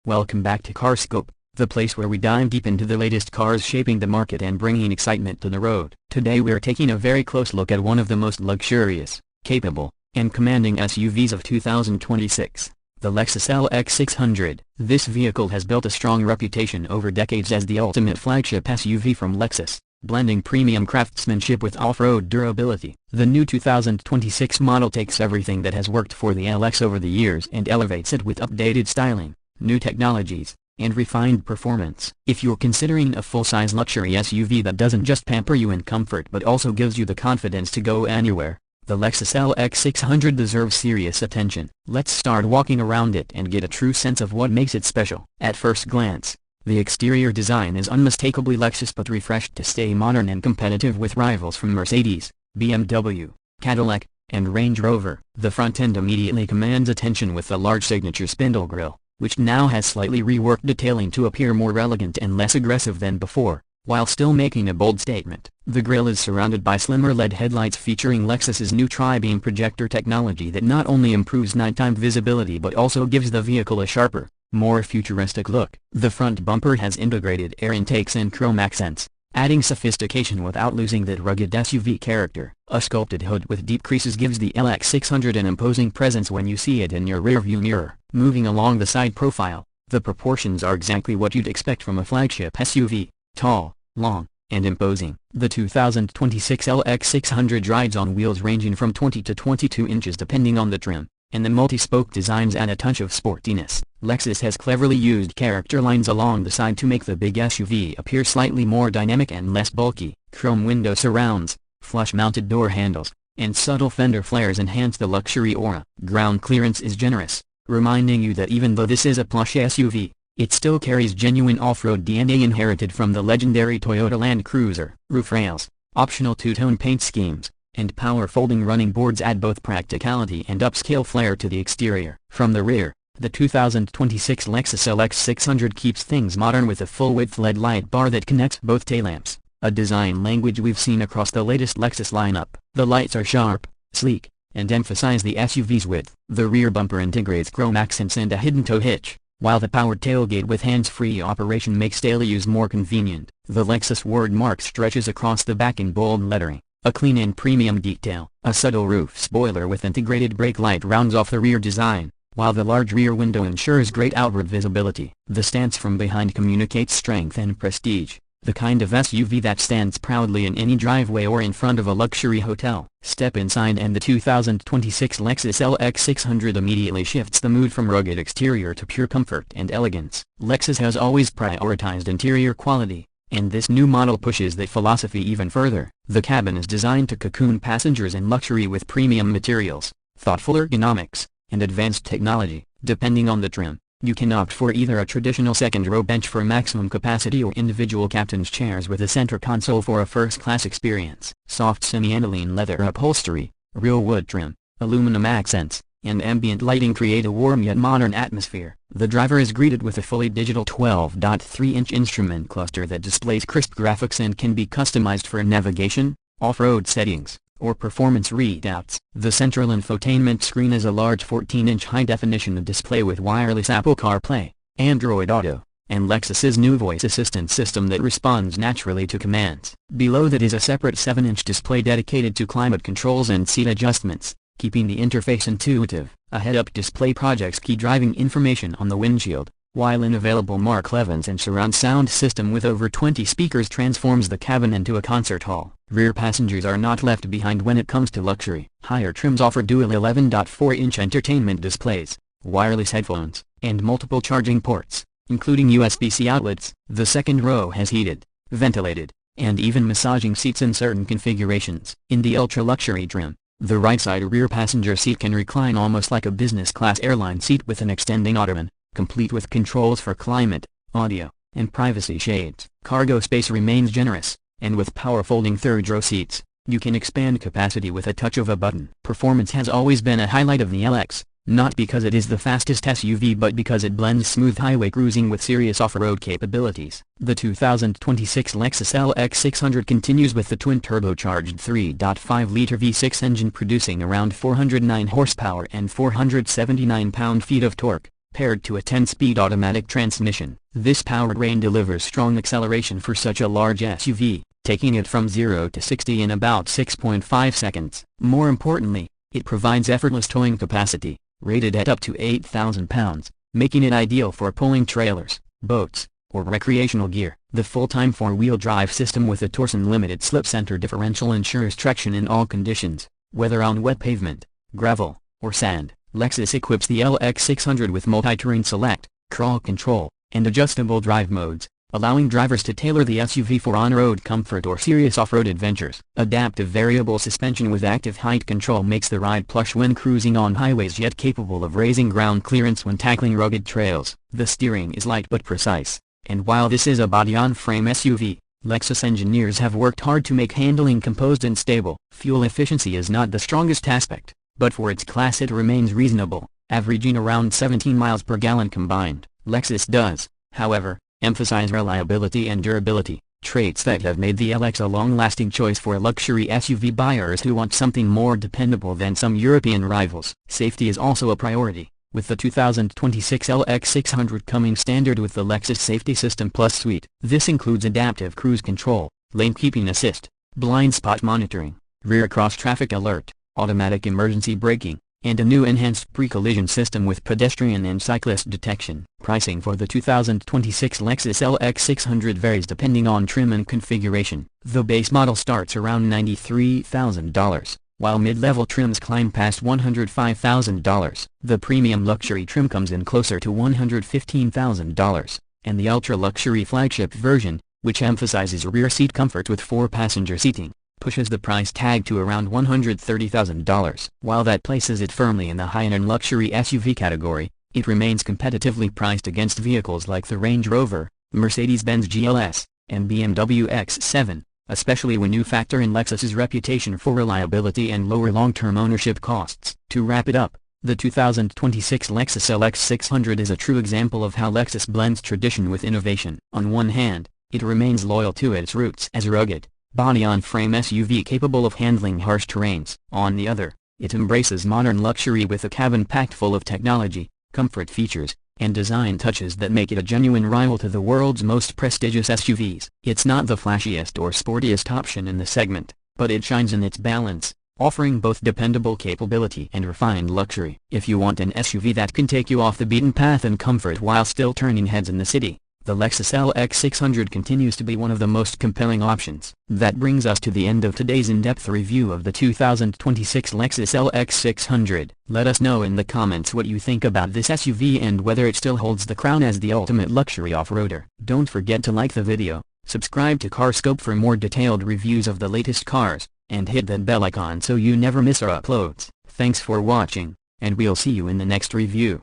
Welcome back to Carscope, the place where we dive deep into the latest cars shaping the market and bringing excitement to the road. Today we're taking a very close look at one of the most luxurious, capable, and commanding SUVs of 2026, the Lexus LX600. This vehicle has built a strong reputation over decades as the ultimate flagship SUV from Lexus, blending premium craftsmanship with off-road durability. The new 2026 model takes everything that has worked for the LX over the years and elevates it with updated styling, new technologies, and refined performance. If you're considering a full-size luxury SUV that doesn't just pamper you in comfort but also gives you the confidence to go anywhere, the Lexus LX600 deserves serious attention. Let's start walking around it and get a true sense of what makes it special. At first glance, the exterior design is unmistakably Lexus but refreshed to stay modern and competitive with rivals from Mercedes, BMW, Cadillac, and Range Rover. The front end immediately commands attention with the large signature spindle grille, which now has slightly reworked detailing to appear more elegant and less aggressive than before, while still making a bold statement. The grille is surrounded by slimmer LED headlights featuring Lexus's new tri-beam projector technology that not only improves nighttime visibility but also gives the vehicle a sharper, more futuristic look. The front bumper has integrated air intakes and chrome accents, adding sophistication without losing that rugged SUV character. A sculpted hood with deep creases gives the LX600 an imposing presence when you see it in your rearview mirror. Moving along the side profile, the proportions are exactly what you'd expect from a flagship SUV: tall, long, and imposing. The 2026 LX600 rides on wheels ranging from 20 to 22 inches depending on the trim, and the multi-spoke designs add a touch of sportiness. Lexus has cleverly used character lines along the side to make the big SUV appear slightly more dynamic and less bulky. Chrome window surrounds, flush-mounted door handles, and subtle fender flares enhance the luxury aura. Ground clearance is generous, reminding you that even though this is a plush SUV, it still carries genuine off-road DNA inherited from the legendary Toyota Land Cruiser. Roof rails, optional two-tone paint schemes, and power folding running boards add both practicality and upscale flair to the exterior. From the rear, the 2026 Lexus LX600 keeps things modern with a full-width LED light bar that connects both taillamps, a design language we've seen across the latest Lexus lineup. The lights are sharp, sleek, and emphasize the SUV's width. The rear bumper integrates chrome accents and a hidden tow hitch, while the powered tailgate with hands-free operation makes daily use more convenient. The Lexus wordmark stretches across the back in bold lettering, a clean and premium detail. A subtle roof spoiler with integrated brake light rounds off the rear design, while the large rear window ensures great outward visibility. The stance from behind communicates strength and prestige, the kind of SUV that stands proudly in any driveway or in front of a luxury hotel. Step inside and the 2026 Lexus LX600 immediately shifts the mood from rugged exterior to pure comfort and elegance. Lexus has always prioritized interior quality, and this new model pushes that philosophy even further. The cabin is designed to cocoon passengers in luxury with premium materials, thoughtful ergonomics, and advanced technology. Depending on the trim, you can opt for either a traditional second-row bench for maximum capacity or individual captain's chairs with a center console for a first-class experience. Soft semi-aniline leather upholstery, real wood trim, aluminum accents, and ambient lighting create a warm yet modern atmosphere. The driver is greeted with a fully digital 12.3-inch instrument cluster that displays crisp graphics and can be customized for navigation, off-road settings, or performance readouts. The central infotainment screen is a large 14-inch high-definition display with wireless Apple CarPlay, Android Auto, and Lexus's new voice assistant system that responds naturally to commands. Below that is a separate 7-inch display dedicated to climate controls and seat adjustments, keeping the interface intuitive. A head-up display projects key driving information on the windshield, while an available Mark Levins and surround sound system with over 20 speakers transforms the cabin into a concert hall. Rear passengers are not left behind when it comes to luxury. Higher trims offer dual 11.4-inch entertainment displays, wireless headphones, and multiple charging ports, including USB-C outlets. The second row has heated, ventilated, and even massaging seats in certain configurations. In the ultra-luxury trim, the right side rear passenger seat can recline almost like a business-class airline seat with an extending ottoman, complete with controls for climate, audio, and privacy shades. Cargo space remains generous, and with power folding third-row seats, you can expand capacity with a touch of a button. Performance has always been a highlight of the LX, not because it is the fastest SUV but because it blends smooth highway cruising with serious off-road capabilities. The 2026 Lexus LX600 continues with the twin-turbocharged 3.5-liter V6 engine producing around 409 horsepower and 479 pound-feet of torque, paired to a 10-speed automatic transmission. This powertrain delivers strong acceleration for such a large SUV, taking it from 0 to 60 in about 6.5 seconds. More importantly, it provides effortless towing capacity, rated at up to 8,000 pounds, making it ideal for pulling trailers, boats, or recreational gear. The full-time four-wheel drive system with a Torsen limited slip center differential ensures traction in all conditions, whether on wet pavement, gravel, or sand. Lexus equips the LX600 with multi-terrain select, crawl control, and adjustable drive modes, allowing drivers to tailor the SUV for on-road comfort or serious off-road adventures. Adaptive variable suspension with active height control makes the ride plush when cruising on highways, yet capable of raising ground clearance when tackling rugged trails. The steering is light but precise, and while this is a body-on-frame SUV, Lexus engineers have worked hard to make handling composed and stable. Fuel efficiency is not the strongest aspect, but for its class it remains reasonable, averaging around 17 miles per gallon combined. Lexus does, however, emphasize reliability and durability, traits that have made the LX a long-lasting choice for luxury SUV buyers who want something more dependable than some European rivals. Safety is also a priority, with the 2026 LX600 coming standard with the Lexus Safety System Plus suite. This includes adaptive cruise control, lane keeping assist, blind spot monitoring, rear cross-traffic alert, automatic emergency braking, and a new enhanced pre-collision system with pedestrian and cyclist detection. Pricing for the 2026 Lexus LX600 varies depending on trim and configuration. The base model starts around $93,000, while mid-level trims climb past $105,000. The premium luxury trim comes in closer to $115,000, and the ultra-luxury flagship version, which emphasizes rear seat comfort with 4-passenger seating, pushes the price tag to around $130,000. While that places it firmly in the high-end luxury SUV category, it remains competitively priced against vehicles like the Range Rover, Mercedes-Benz GLS, and BMW X7, especially when you factor in Lexus's reputation for reliability and lower long-term ownership costs. To wrap it up, the 2026 Lexus LX600 is a true example of how Lexus blends tradition with innovation. On one hand, it remains loyal to its roots as a rugged, body-on-frame SUV capable of handling harsh terrains. On the other, it embraces modern luxury with a cabin packed full of technology, comfort features, and design touches that make it a genuine rival to the world's most prestigious SUVs. It's not the flashiest or sportiest option in the segment, but it shines in its balance, offering both dependable capability and refined luxury. If you want an SUV that can take you off the beaten path in comfort while still turning heads in the city, the Lexus LX600 continues to be one of the most compelling options. That brings us to the end of today's in-depth review of the 2026 Lexus LX600. Let us know in the comments what you think about this SUV and whether it still holds the crown as the ultimate luxury off-roader. Don't forget to like the video, subscribe to CarScope for more detailed reviews of the latest cars, and hit that bell icon so you never miss our uploads. Thanks for watching, and we'll see you in the next review.